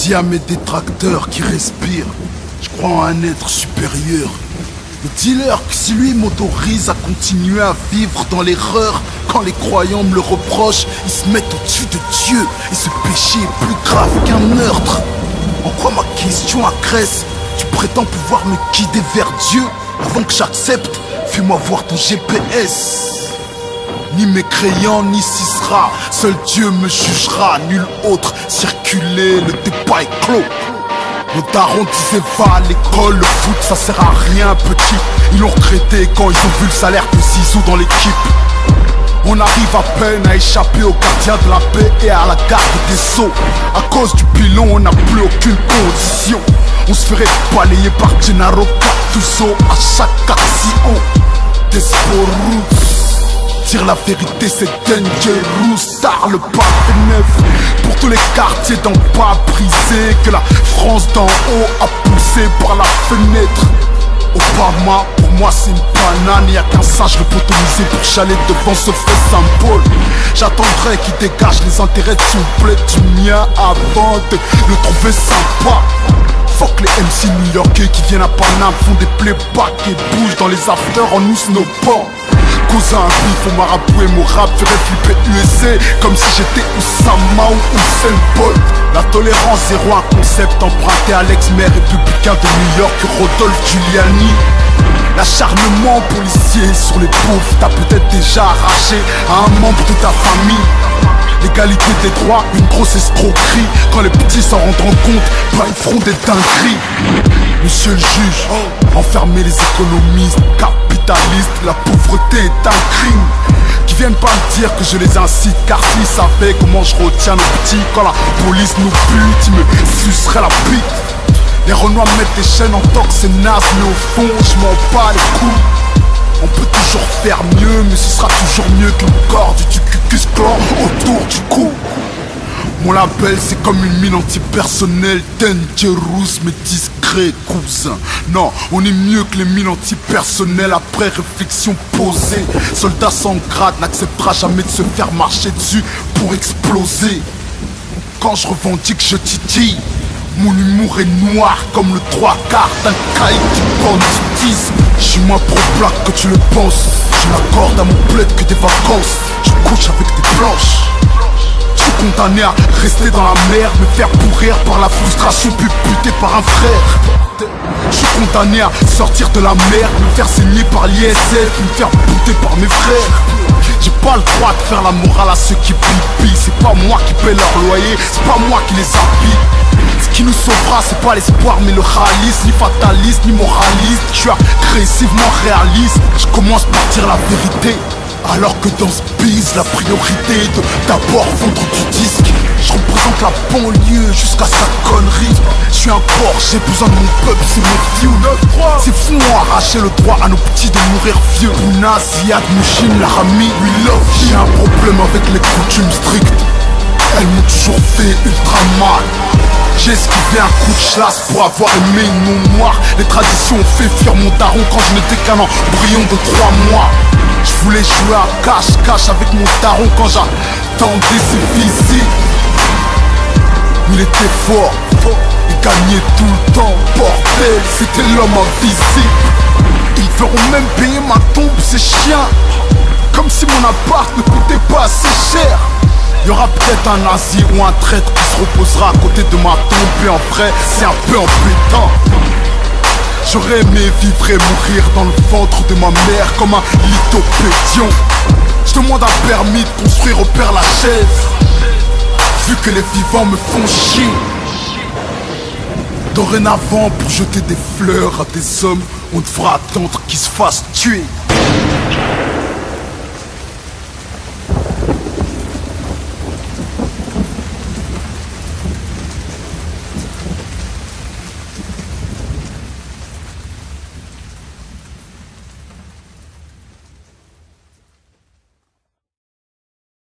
dis à mes détracteurs qui respirent, je crois en un être supérieur. Le dealer que si lui m'autorise à continuer à vivre dans l'erreur, quand les croyants me le reprochent, ils se mettent au-dessus de Dieu. Et ce péché est plus grave qu'un meurtre. En quoi ma question agresse? Tu prétends pouvoir me guider vers Dieu? Avant que j'accepte, fais-moi voir ton GPS. Ni mécréant, ni Sisera, seul Dieu me jugera, nul autre. Circuler, le débat est clos. Nos darons disaient va à l'école, le foot ça sert à rien petit. Ils l'ont regretté quand ils ont vu le salaire de Zizou dans l'équipe. On arrive à peine à échapper aux gardiens de la paix et à la garde des sceaux. À cause du pilon, on n'a plus aucune condition. On se ferait balayer par Gennaro Gattuso à chaque action. Desporus, dire la vérité c'est dangerous. Tard le pas neuf pour tous les quartiers d'en bas brisés, que la France d'en haut a poussé par la fenêtre. Obama, pour moi c'est une banane, y'a qu'un singe lobotomisé pour chaler devant ce faux symbole. J'attendrai qu'il dégage les intérêts de son bled du mien avant de le trouver sympa. Fuck les MC new-yorkais qui viennent à Paname, font des playbacks et bougent dans les afters en nous snowboard. Cousin bif, au marabout et mon rap ferait flipper USA comme si j'étais Oussama ou Usain Bolt. La tolérance zéro, un concept emprunté à l'ex-maire républicain de New York, Rodolphe Giuliani. L'acharnement policier sur les pauvres t'as peut-être déjà arraché à un membre de ta famille. L'égalité des droits, une grosse escroquerie. Quand les petits s'en rendront compte, bah ils feront des dingueries. Monsieur le juge, enfermer les économistes, capitalistes, la pauvreté est un crime. Qui viennent pas me dire que je les incite, car s'ils savaient comment je retiens nos petits, quand la police nous bute, ils me suceraient la bite. Les Renois mettent des chaînes en tant que c'est naze, mais au fond je m'en bats les couilles. On peut toujours faire mieux, mais ce sera toujours mieux qu'une corde du Ku-Klux Klan autour du cou. Mon label c'est comme une mine antipersonnelle, dangerous mais discret cousin. Non, on est mieux que les mines antipersonnelles après réflexion posée. Soldat sans grade n'acceptera jamais de se faire marcher dessus pour exploser. Quand je revendique je titille. Mon humour est noir comme le 3/4 d'un caïd du banditisme. Je suis moins pro-black que tu le penses. Je n'accorde à mon bled que des vacances. Je couche avec des planches. Je suis condamné à rester dans la merde, me faire pourrir par la frustration, puis buter par un frère. Je suis condamné à sortir de la merde, me faire saigner par l'ISF, me faire buter par mes frères. J'ai pas le droit de faire la morale à ceux qui pipent. C'est pas moi qui paie leur loyer, c'est pas moi qui les habille. Ce qui nous sauvera c'est pas l'espoir mais le réalisme, ni fataliste ni moraliste. Je suis agressivement réaliste, je commence par dire la vérité. Alors que dans ce biz la priorité est de d'abord vendre du disque. Je représente la banlieue jusqu'à sa connerie. Je suis un porc, j'ai besoin de mon peuple, c'est mon few. C'est fou, on arraché le droit à nos petits de mourir vieux. Ouna, Ziad, Mouchine, Larami, we love you. J'ai un problème avec les coutumes strictes. Elles m'ont toujours fait ultra mal. J'ai esquivé un coup de chasse pour avoir aimé une non noire. Les traditions ont fait fuir mon daron quand je n'étais qu'un embryon de 3 mois. Je voulais jouer à cache-cache avec mon daron quand j'attendais ses visites. Il était fort, il gagnait tout le temps, bordel, c'était l'homme invisible. Ils feront même payer ma tombe, ces chiens. Comme si mon appart ne coûtait pas assez cher. Y'aura peut-être un nazi ou un traître qui se reposera à côté de ma tombe. Et en vrai, c'est un peu embêtant. J'aurais aimé vivre et mourir dans le ventre de ma mère comme un lithopédion. Je demande un permis de construire au Père Lachaise, vu que les vivants me font chier. Dorénavant, pour jeter des fleurs à des hommes, on devra attendre qu'ils se fassent tuer.